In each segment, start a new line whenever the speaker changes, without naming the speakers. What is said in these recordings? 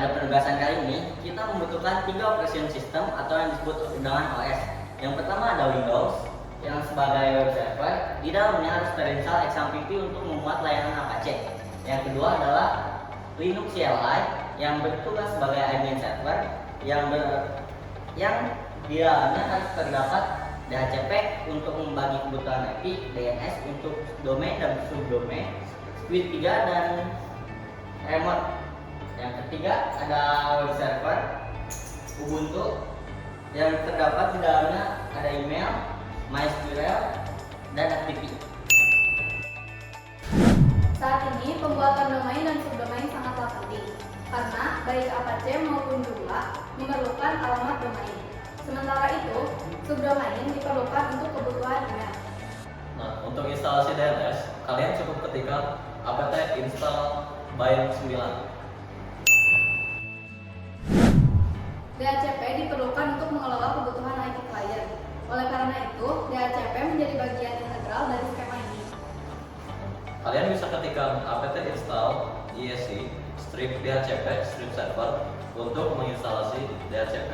pada penugasan kali ini, kita membutuhkan 3 operation system atau yang disebut dengan OS. Yang pertama ada Windows, yang sebagai web server, di dalamnya harus terinstall XAMPP untuk memuat layanan Apache. Yang kedua adalah Linux CLI, yang bertugas sebagai admin server, yang di dalamnya harus terdapat DHCP untuk membagi kebutuhan IP, DNS untuk domain dan subdomain, Squid 3 dan remote. Yang ketiga ada web server Ubuntu, yang terdapat di dalamnya ada email, MySQL, dan FTP.
Saat ini pembuatan domain dan subdomain sangatlah penting karena baik Apache maupun Joomla memerlukan alamat domain. Sementara itu, subdomain diperlukan untuk kebutuhan email.
Nah, untuk instalasi DNS, kalian cukup ketikkan apt install bind 9.
DHCP diperlukan untuk mengelola kebutuhan IT client. Oleh karena itu, DHCP menjadi bagian integral dari skema ini.
Kalian bisa ketikkan apt install ISC strip DHCP strip server untuk menginstalasi DHCP.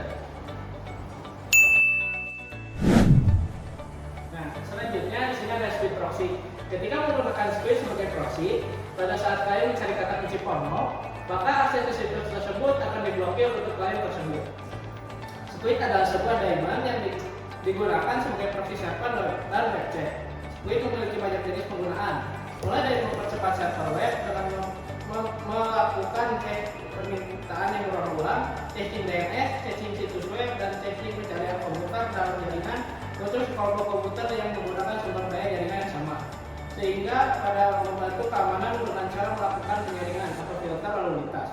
Nah, selanjutnya di sini ada squid proxy. Ketika menggunakan squid sebagai proxy, pada saat kalian mencari kata kunci formal, maka akses ke situs tersebut akan diblokir untuk klien tersebut. Squid adalah sebuah daemon yang digunakan sebagai proxy server dan web chat. Squid memiliki banyak jenis penggunaan, mulai dari mempercepat server web dengan melakukan cek permintaan yang berulang-ulang, checking DNS, checking situs web, dan checking pencarian komputer dalam jaringan untuk sekelompok komputer yang menggunakan sumber daya jaringan yang sama, sehingga pada membantu keamanan dengan cara melakukan penyaringan atau filter lalu lintas.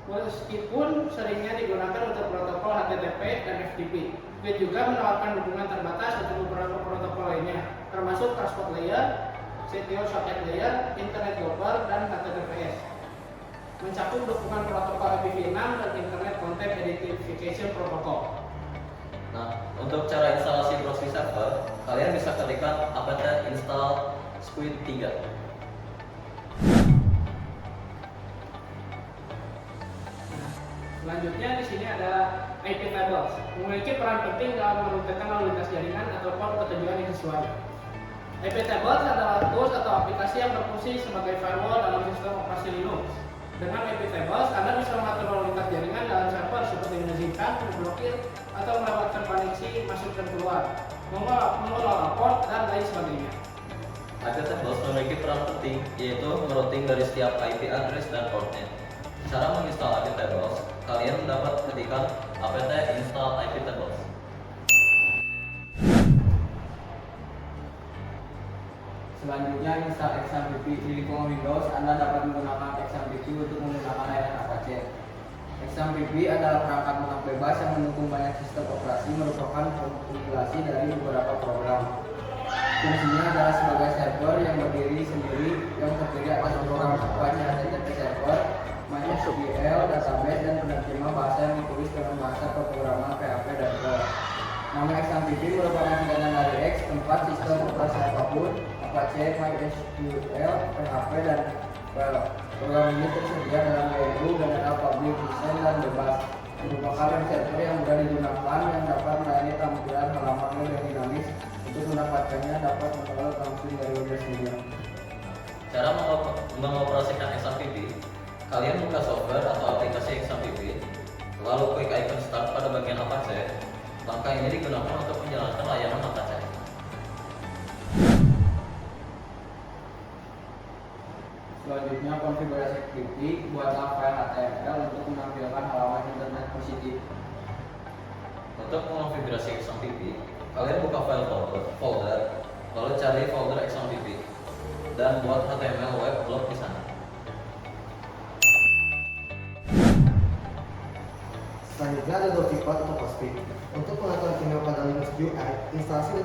Meskipun seringnya digunakan untuk protokol HTTP dan FTP, Squid juga menawarkan dukungan terbatas untuk beberapa protokol lainnya, termasuk Transport Layer, Secure Socket Layer, Internet Gopher, dan HTTPS. Mencakup dukungan protokol IPv6 dan Internet Content Identification Protocol.
Nah, untuk cara instalasi proxy server, kalian bisa ketikkan apt install Squid 3.
Selanjutnya di sini ada IP tables, memiliki peran penting dalam meruntuhkan lalu lintas jaringan ataupun ketujuan yang sesuai. IP tables adalah tools atau aplikasi yang berfungsi sebagai firewall dalam sistem operasi Linux. Dengan IP tables, Anda bisa mengatur lalu lintas jaringan dalam server seperti mengizinkan, memblokir, atau melewatkan koneksi masuk dan keluar, mengelola port, dan lain sebagainya.
IP tables memiliki peran penting, yaitu merouting dari setiap IP address dan portnya. Cara menginstal IP tables, kalian dapat ketikkan apt install IP tables.
Selanjutnya install XAMPP di lingkungan Windows. Anda dapat menggunakan XAMPP untuk menggunakan layanan Apache. XAMPP adalah perangkat lunak bebas yang mendukung banyak sistem operasi, merupakan kompilasi dari beberapa program. Fungsinya adalah sebagai server yang berdiri sendiri yang terdiri atas program sifatnya HTTP server, MySQL, database, dan penerjemah bahasa yang ditulis dengan bahasa pemrograman PHP dan Perl. Nama XAMPP merupakan singkatan dari X, tempat sistem operasi apapun, Apache, MySQL, PHP, dan Perl. Program ini tersedia dalam GNU dan adalah public license dan bebas. Merupakan web server yang mudah digunakan yang dapat melayani tampilan halaman web yang dinamis. Untuk mendapatkannya dapat mendownload langsung dari web sendiri.
Cara mengoperasikan XAMPP, kalian buka software atau aplikasi XAMPP, lalu klik icon start pada bagian Apache. Langkah ini digunakan untuk menjalankan layanan Apache.
Selanjutnya konfigurasi XAMPP, buatlah file HTML untuk menampilkan halaman internet positif.
Untuk mengonfigurasi XAMPP, kalian buka file folder, lalu cari folder XAMPP, dan buat HTML web blog di sana.
Selanjutnya ada Doficode atau Postfix. Untuk pengaturan email pada Linux UI, instalasi dan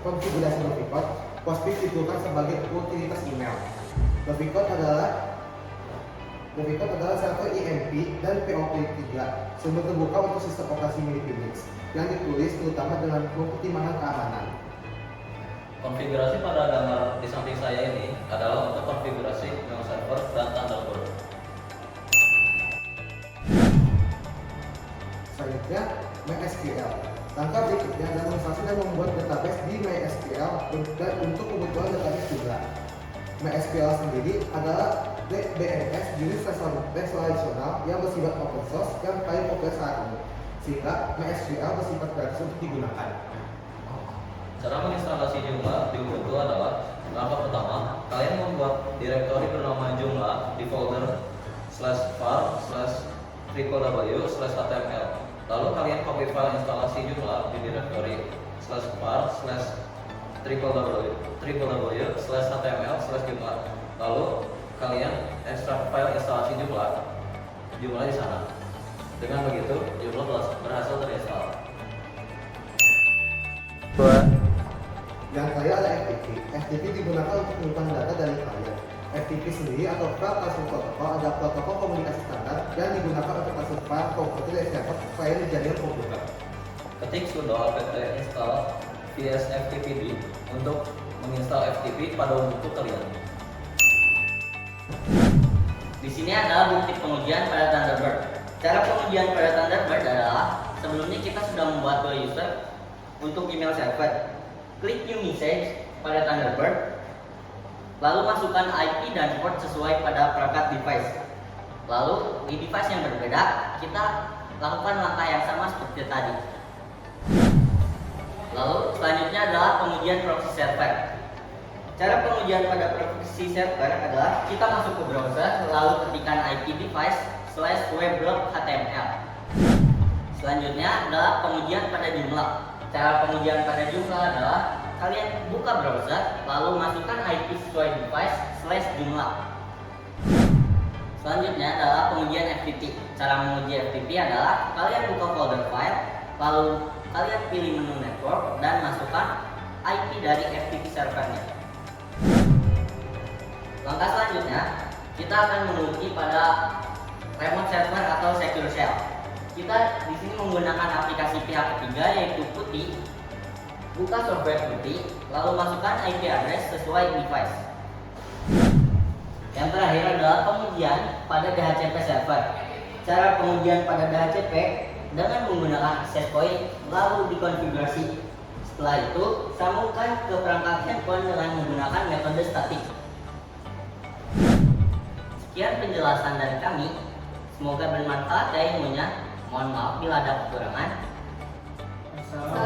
konfigurasi Doficode, Postfix diperlukan sebagai utilitas email. Doficode adalah server IMP dan POP3, sumber terbuka untuk sistem operasi milik Unix, yang ditulis terutama dengan pertimbangan keamanan.
Konfigurasi pada gambar di samping saya ini adalah untuk konfigurasi email server dan Thunderbird.
Selanjutnya, MySQL. Langkah berikutnya adalah menginstalasi dan membuat database di MySQL untuk kebutuhan database jumlah. MySQL sendiri adalah DBMS jenis relasional yang bersifat open source yang paling populer saat ini, sehingga MySQL bersifat gratis untuk digunakan.
Cara menginstalasi Joomla di Ubuntu adalah langkah pertama, kalian membuat direktori bernama Joomla di folder /var/www/html. Lalu kalian copy file instalasi Joomla di direktori /var/www/html/joomla. Lalu kalian ekstrak file instalasi Joomla di sana. Dengan begitu, Joomla berhasil terinstall.
Yang kaya ada FTP. FTP digunakan untuk menyimpan data dari klien. FTP sendiri atau File Transfer Protocol adalah protokol komunikasi standar yang digunakan untuk transfer file komputer dari server ke klien di jaringan komputer.
Ketik sudo apt install vsftpd untuk menginstal FTP pada Ubuntu kalian.
Di sini adalah bukti pengujian pada Thunderbird. Cara pengujian pada Thunderbird adalah sebelumnya kita sudah membuat dua user untuk email server. Klik New Message pada Thunderbird, lalu masukkan IP dan port sesuai pada perangkat device. Lalu di device yang berbeda, kita lakukan langkah yang sama seperti tadi. Lalu selanjutnya adalah pengujian proxy server. Cara pengujian pada proxy server adalah kita masuk ke browser, lalu ketikkan IP device/weblog.html. Selanjutnya adalah pengujian pada jumlah. Cara pengujian pada jumlah adalah kalian buka browser, lalu masukkan IP sesuai device/jumlah. Selanjutnya adalah pengujian FTP. Cara menguji FTP adalah kalian buka folder file, lalu kalian pilih menu network dan masukkan IP dari FTP servernya. Langkah selanjutnya, kita akan menguji pada remote server atau secure shell. Kita di sini menggunakan aplikasi pihak ketiga yaitu Putty. Buka software Putty, lalu masukkan IP address sesuai device. Yang terakhir adalah pengujian pada DHCP server. Cara pengujian pada DHCP dengan menggunakan access point lalu dikonfigurasi. Setelah itu, sambungkan ke perangkat handphone dengan menggunakan metode statik. Sekian penjelasan dari kami. Semoga bermanfaat ya ilmunya. Mohon maaf bila ada kekurangan.
Assalamualaikum.